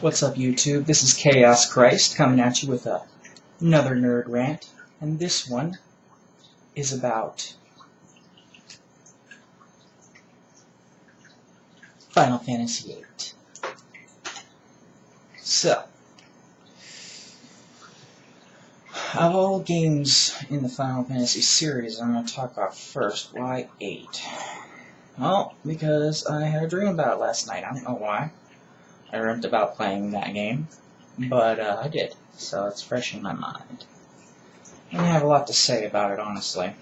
What's up, YouTube? This is Chaos Christ coming at you with another nerd rant, and this one is about Final Fantasy VIII. So, of all games in the Final Fantasy series, I'm going to talk about first. Why 8? Well, because I had a dream about it last night. I don't know why. I dreamt about playing that game, but I did, so it's fresh in my mind. And I have a lot to say about it, honestly.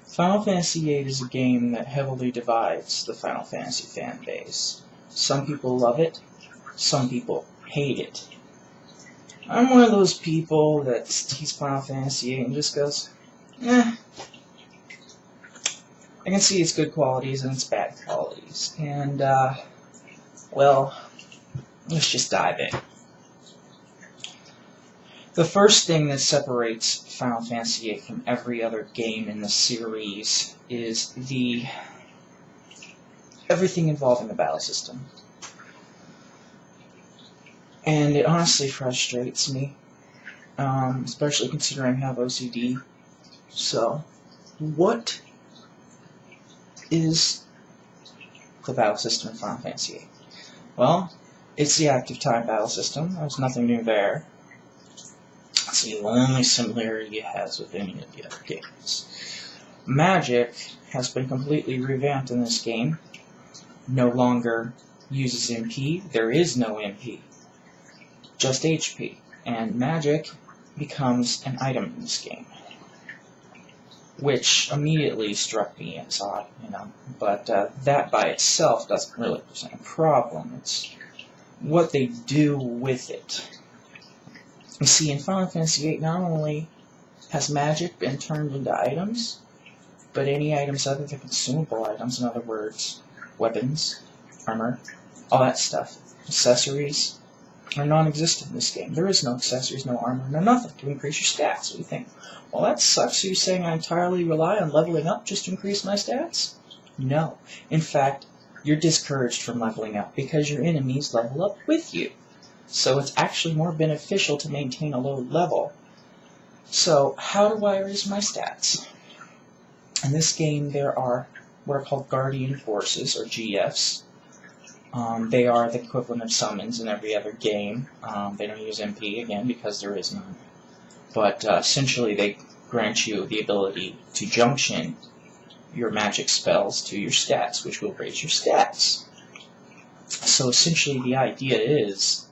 Final Fantasy VIII is a game that heavily divides the Final Fantasy fan base. Some people love it, some people hate it. I'm one of those people that sees Final Fantasy VIII and just goes, eh. I can see its good qualities and its bad qualities, and well, let's just dive in. The first thing that separates Final Fantasy VIII from every other game in the series is everything involving the battle system. And it honestly frustrates me, especially considering I have OCD. So, what is the battle system in Final Fantasy VIII? Well, it's the active time battle system. There's nothing new there. It's the only similarity it has with any of the other games. Magic has been completely revamped in this game. No longer uses MP. There is no MP. Just HP. And magic becomes an item in this game, which immediately struck me as odd, but that by itself doesn't really present a problem. It's what they do with it. You see, in Final Fantasy VIII, not only has magic been turned into items, but any items other than consumable items, in other words, weapons, armor, all that stuff, accessories, are non-existent in this game. There is no accessories, no armor, no nothing to increase your stats. What do you think? Well, that sucks. So you're saying I entirely rely on leveling up just to increase my stats? No. In fact, you're discouraged from leveling up because your enemies level up with you. So it's actually more beneficial to maintain a low level. So how do I raise my stats? In this game, there are what are called Guardian Forces, or GFs. They are the equivalent of summons in every other game. They don't use MP, again, because there is none. But essentially they grant you the ability to junction your magic spells to your stats, which will raise your stats. So essentially the idea is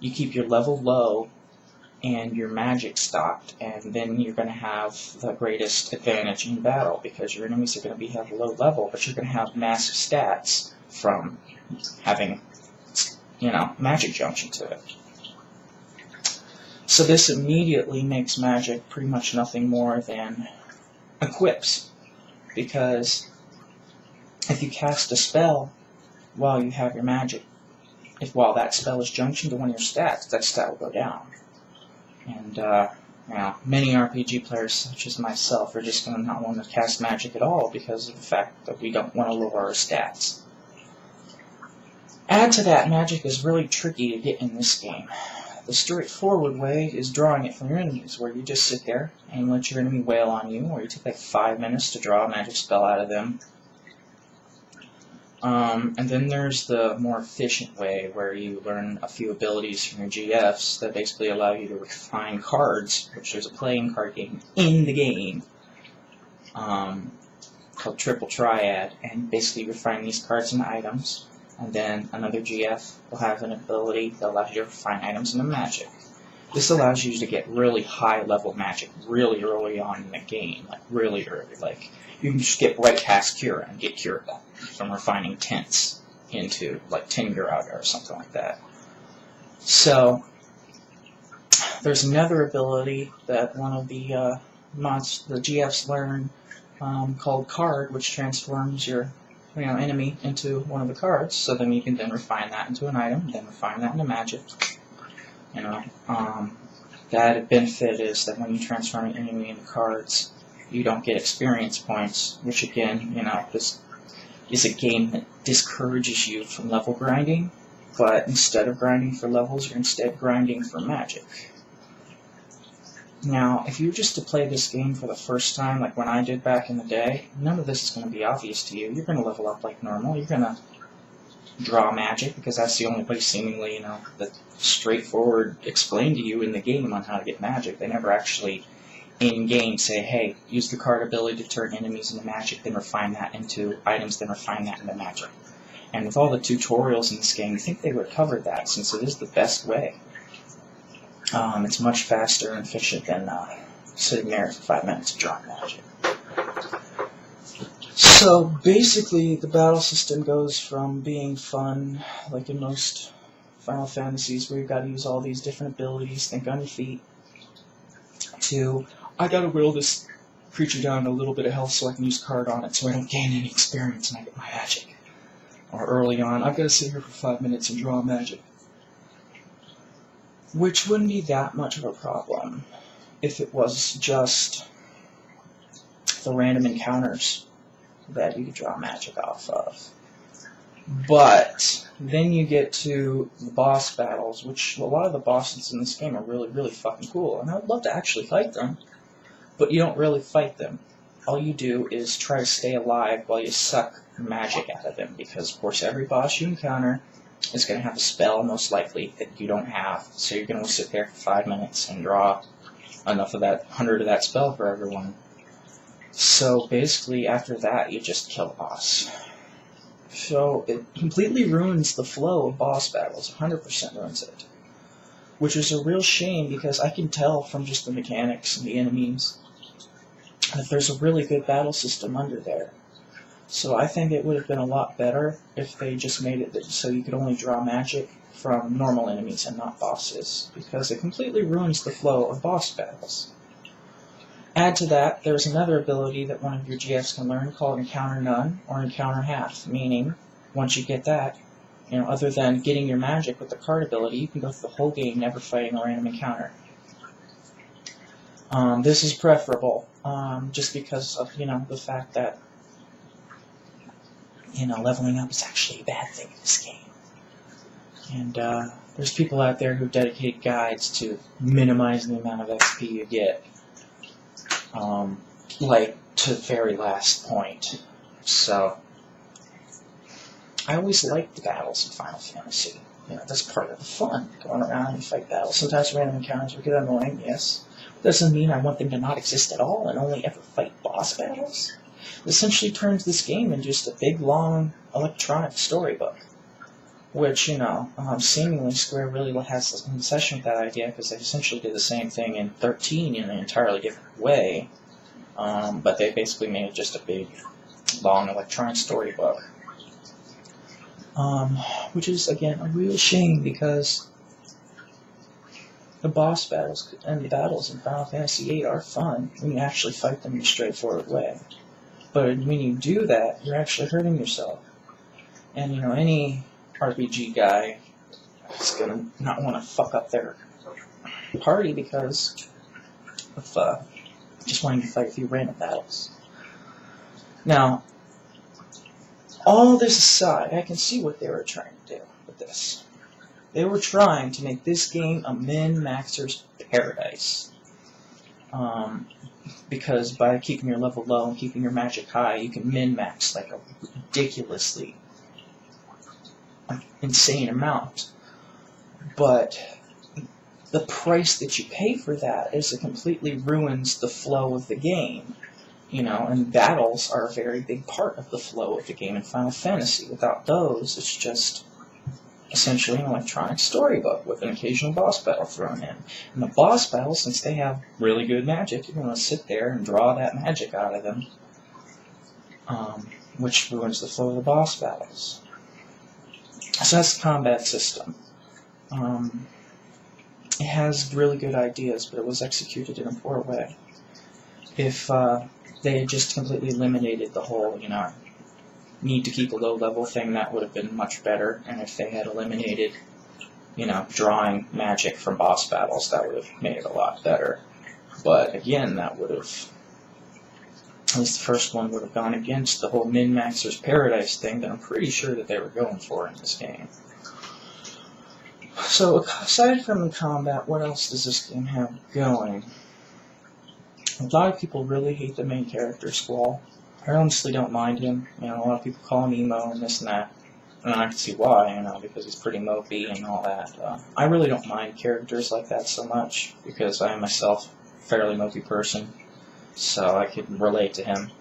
you keep your level low and your magic stocked, and then you're going to have the greatest advantage in battle, because your enemies are going to have low level, but you're going to have massive stats from having, magic junction to it. So this immediately makes magic pretty much nothing more than equips, because if you cast a spell while you have your magic, while that spell is junctioned to one of your stats, that stat will go down. And many RPG players, such as myself, are just going to not want to cast magic at all because of the fact that we don't want to lower our stats. Add to that, magic is really tricky to get in this game. The straightforward way is drawing it from your enemies, where you just sit there and let your enemy wail on you, or you take like 5 minutes to draw a magic spell out of them. And then there's the more efficient way, where you learn a few abilities from your GFs that basically allow you to refine cards, which there's a playing card game in the game called Triple Triad, and basically refine these cards into items. And then another GF will have an ability that allows you to refine items into magic. This allows you to get really high-level magic really early on in the game, like really early. Like, you can just get right past Cura and get Cura from refining tints into, like, Tingaraga or something like that. So, there's another ability that one of the the GFs learn called Card, which transforms your enemy into one of the cards, so then you can then refine that into an item, then refine that into magic. That benefit is that when you transform an enemy into cards, you don't get experience points, which again, just is a game that discourages you from level grinding, but instead of grinding for levels, you're instead grinding for magic. Now, if you were just to play this game for the first time, like when I did back in the day, none of this is going to be obvious to you. You're going to level up like normal. You're going to draw magic, because that's the only way, seemingly, that's straightforward explained to you in the game on how to get magic. They never actually, in-game, say, hey, use the card ability to turn enemies into magic, then refine that into items, then refine that into magic. And with all the tutorials in this game, you think they would cover that, since it is the best way. It's much faster and efficient than sitting there for 5 minutes and drawing magic. So basically, the battle system goes from being fun, like in most Final Fantasies, where you've got to use all these different abilities, think on your feet, to, I gotta whittle this creature down to a little bit of health so I can use card on it so I don't gain any experience and I get my magic. Or early on, I've got to sit here for 5 minutes and draw magic. Which wouldn't be that much of a problem if it was just the random encounters that you could draw magic off of. But then you get to the boss battles, which a lot of the bosses in this game are really, really fucking cool. And I would love to actually fight them, but you don't really fight them. All you do is try to stay alive while you suck magic out of them, because of course every boss you encounter is going to have a spell, most likely, that you don't have. So you're going to sit there for 5 minutes and draw enough of that, 100 of that spell for everyone. So basically, after that, you just kill the boss. So it completely ruins the flow of boss battles, 100% ruins it. Which is a real shame, because I can tell from just the mechanics and the enemies that there's a really good battle system under there. So I think it would have been a lot better if they just made it so you could only draw magic from normal enemies and not bosses, because it completely ruins the flow of boss battles. Add to that, there's another ability that one of your GFs can learn called Encounter None or Encounter Half, meaning once you get that, other than getting your magic with the card ability, you can go through the whole game never fighting a random encounter. This is preferable, just because of, the fact that leveling up is actually a bad thing in this game. And there's people out there who dedicate guides to minimizing the amount of XP you get, like to the very last point. So, I always liked the battles in Final Fantasy. That's part of the fun, going around and fight battles. Sometimes random encounters will get annoying, yes. Doesn't mean I want them to not exist at all and only ever fight boss battles. It essentially turns this game into just a big, long, electronic storybook. Which, seemingly Square really has an obsession with that idea, because they essentially did the same thing in 13 in an entirely different way. But they basically made it just a big, long electronic storybook. Which is, again, a real shame, because the boss battles and the battles in Final Fantasy VIII are fun when you actually fight them in a straightforward way. But when you do that, you're actually hurting yourself. And, any RPG guy is going to not want to fuck up their party because of just wanting to fight a few random battles. Now, all this aside, I can see what they were trying to do with this. They were trying to make this game a min-maxer's paradise. Because by keeping your level low and keeping your magic high, you can min-max like a ridiculously insane amount. But the price that you pay for that is it completely ruins the flow of the game. And battles are a very big part of the flow of the game in Final Fantasy. Without those, it's just essentially an electronic storybook with an occasional boss battle thrown in. And the boss battles, since they have really good magic, you're going to sit there and draw that magic out of them, which ruins the flow of the boss battles. So that's the combat system. It has really good ideas, but it was executed in a poor way. If they had just completely eliminated the whole, need to keep a low level thing, that would have been much better. And if they had eliminated, drawing magic from boss battles, that would have made it a lot better. But again, that would have At least the first one would have gone against the whole min-maxer's paradise thing that I'm pretty sure that they were going for in this game. So, aside from the combat, what else does this game have going? A lot of people really hate the main character, Squall. I honestly don't mind him. You know, a lot of people call him emo and this and that. And I can see why, you know, because he's pretty mopey and all that. I really don't mind characters like that so much, because I am myself a fairly mopey person, so I can relate to him.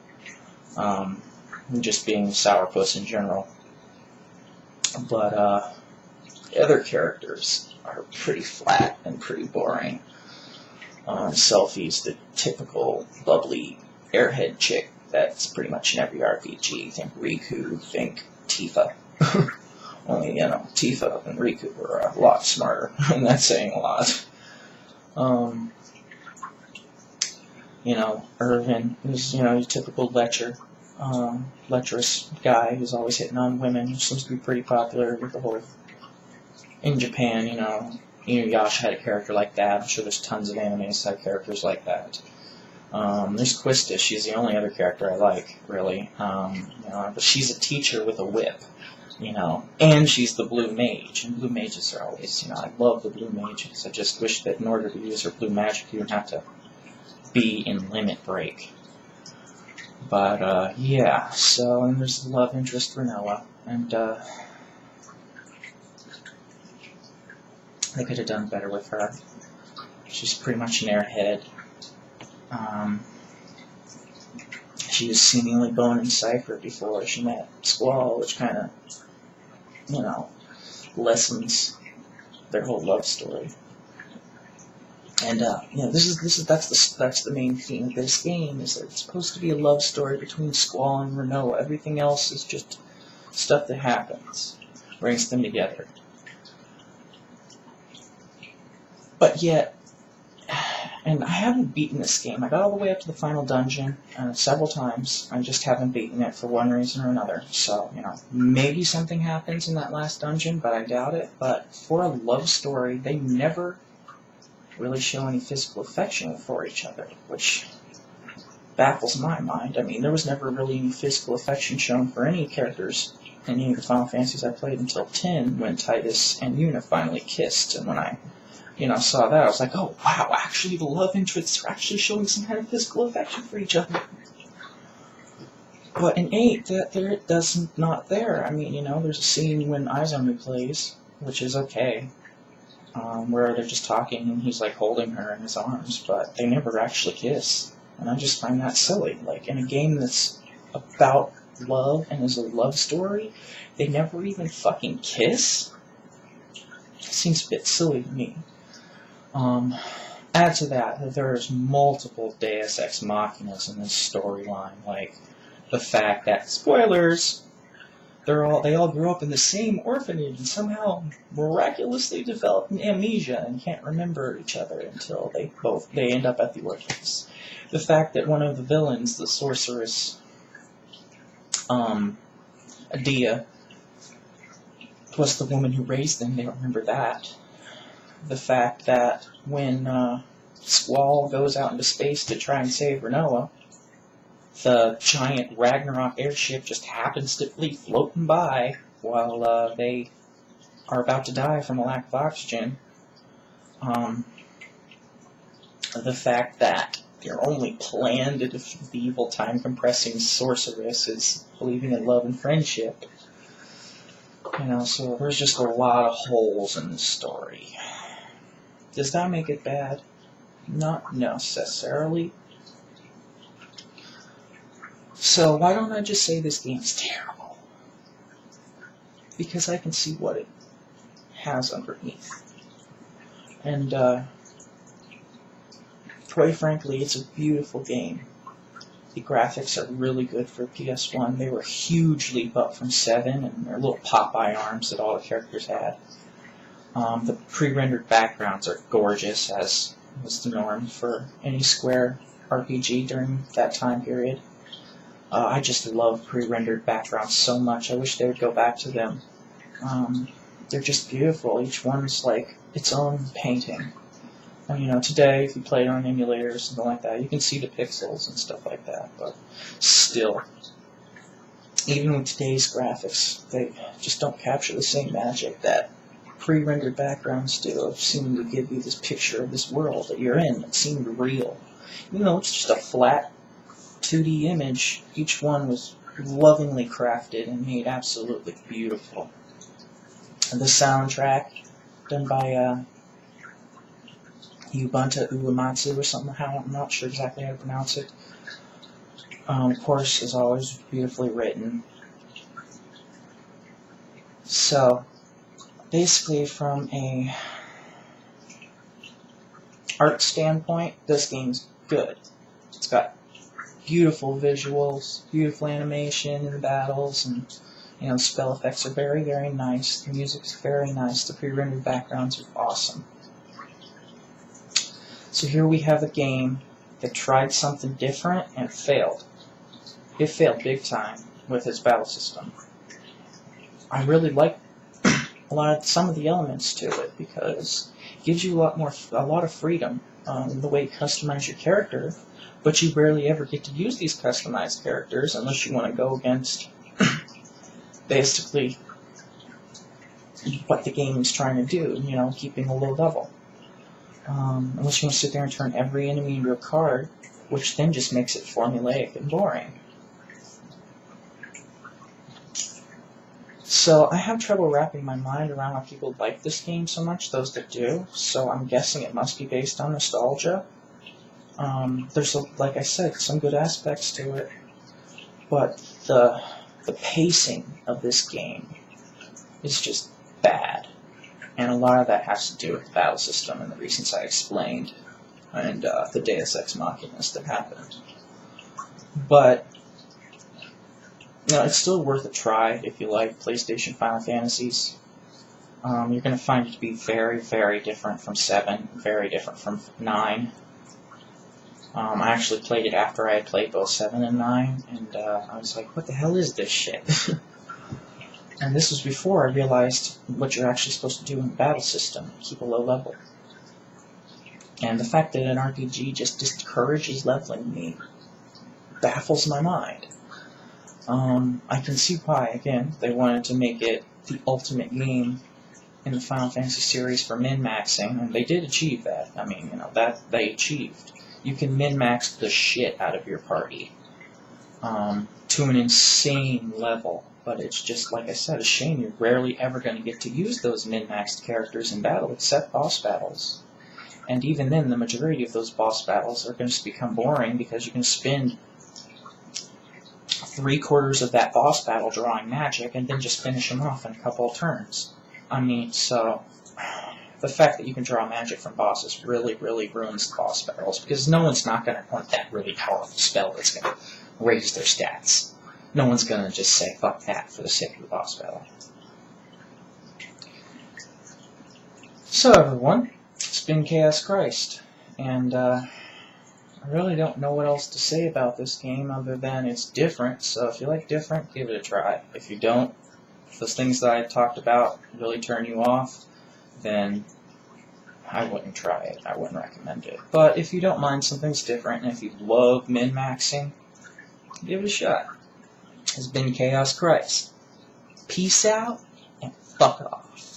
Just being sourpuss in general. But, the other characters are pretty flat and pretty boring. Selphie's the typical bubbly airhead chick that's pretty much in every RPG. Think Riku, think Tifa. Only, you know, Tifa and Riku were a lot smarter, and that's saying a lot. You know, Irvin is, you know, your typical lecherous guy who's always hitting on women, which seems to be pretty popular with the whole... In Japan, you know, Inuyasha had a character like that. I'm sure there's tons of animes that have characters like that. There's Quista. She's the only other character I like, really. You know, but she's a teacher with a whip, you know, and she's the blue mage. And blue mages are always, you know, I love the blue mages. I just wish that in order to use her blue magic, you would have to be in Limit Break. But, yeah, so, and there's the love interest for Noah, and, they could have done better with her. She's pretty much an airhead. She was seemingly boning Cypher before she met Squall, which kind of, you know, lessens their whole love story. And you know, that's the main theme of this game, is that it's supposed to be a love story between Squall and Renoa. Everything else is just stuff that happens, brings them together. But yet, and I haven't beaten this game. I got all the way up to the final dungeon several times. I just haven't beaten it for one reason or another. So, you know, maybe something happens in that last dungeon, but I doubt it. But for a love story, they never really show any physical affection for each other, which baffles my mind. I mean, there was never really any physical affection shown for any characters in any of the Final Fantasies I played until 10, when Titus and Yuna finally kissed, and when I saw that, I was like, oh, wow, actually the love interests are actually showing some kind of physical affection for each other. But in 8, that's not there. I mean, you know, there's a scene when Izumi plays, which is okay, where they're just talking and he's, like, holding her in his arms, but they never actually kiss. And I just find that silly. Like, in a game that's about love and is a love story, they never even fucking kiss? It seems a bit silly to me. Add to that there's multiple Deus Ex Machinas in this storyline, like the fact that, spoilers, they all grew up in the same orphanage and somehow miraculously developed amnesia and can't remember each other until they end up at the orphanage. The fact that one of the villains, the sorceress, Adia, was the woman who raised them, they don't remember that. The fact that when Squall goes out into space to try and save Renoa, the giant Ragnarok airship just happens to be floating by while they are about to die from a lack of oxygen. The fact that their only plan to defeat the evil time-compressing sorceress is believing in love and friendship. You know, so there's just a lot of holes in the story. Does that make it bad? Not necessarily. So why don't I just say this game's terrible? Because I can see what it has underneath. And, quite frankly, it's a beautiful game. The graphics are really good for PS1. They were a huge leap up from 7, and their little Popeye arms that all the characters had. The pre-rendered backgrounds are gorgeous, as was the norm for any Square RPG during that time period. I just love pre-rendered backgrounds so much. I wish they would go back to them. They're just beautiful. Each one's like its own painting. And, you know, today, if you play it on an emulator or something like that, you can see the pixels and stuff like that. But still, even with today's graphics, they just don't capture the same magic that pre-rendered backgrounds do of seeming to give you this picture of this world that you're in that seemed real. Even though it's just a flat 2D image, each one was lovingly crafted and made absolutely beautiful. And the soundtrack, done by Ubuntu Uematsu or something, I'm not sure exactly how to pronounce it. Of course, is always beautifully written. So, basically from a art standpoint, this game's good. It's got beautiful visuals, beautiful animation in the battles, and you know, spell effects are very, very nice. The music's very nice. The pre-rendered backgrounds are awesome. So here we have a game that tried something different and it failed. It failed big time with its battle system. I really like some of the elements to it because it gives you a lot of freedom in the way you customize your character, but you rarely ever get to use these customized characters unless you want to go against basically what the game is trying to do, you know, keeping a low level. Unless you want to sit there and turn every enemy into a card, which then just makes it formulaic and boring. So I have trouble wrapping my mind around why people like this game so much, those that do, so I'm guessing it must be based on nostalgia. There's, like I said, some good aspects to it, but the pacing of this game is just bad. And a lot of that has to do with the battle system and the reasons I explained, and the Deus Ex Machinas that happened. But, you know, it's still worth a try if you like PlayStation Final Fantasies. You're going to find it to be very, very different from 7, very different from 9. I actually played it after I had played both 7 and 9, and I was like, what the hell is this shit? And this was before I realized what you're actually supposed to do in the battle system, keep a low level. And the fact that an RPG just discourages leveling me baffles my mind. I can see why, again, they wanted to make it the ultimate game in the Final Fantasy series for min-maxing, and they did achieve that. I mean, you know, that they achieved. You can min-max the shit out of your party to an insane level. But it's just, like I said, a shame you're rarely ever going to get to use those min-maxed characters in battle, except boss battles. And even then, the majority of those boss battles are going to become boring because you can spend 3/4 of that boss battle drawing magic and then just finish them off in a couple of turns. I mean, so the fact that you can draw magic from bosses really, really ruins the boss battles because no one's not going to want that really powerful spell that's going to raise their stats. No one's going to just say, fuck that, for the sake of the boss battle. So, everyone, it's been Chaos Christ, and I really don't know what else to say about this game other than it's different, so if you like different, give it a try. If you don't, if those things that I talked about really turn you off, then I wouldn't try it. I wouldn't recommend it. But if you don't mind something's different, and if you love min-maxing, give it a shot. Has been Chaos Christ. Peace out, and fuck off.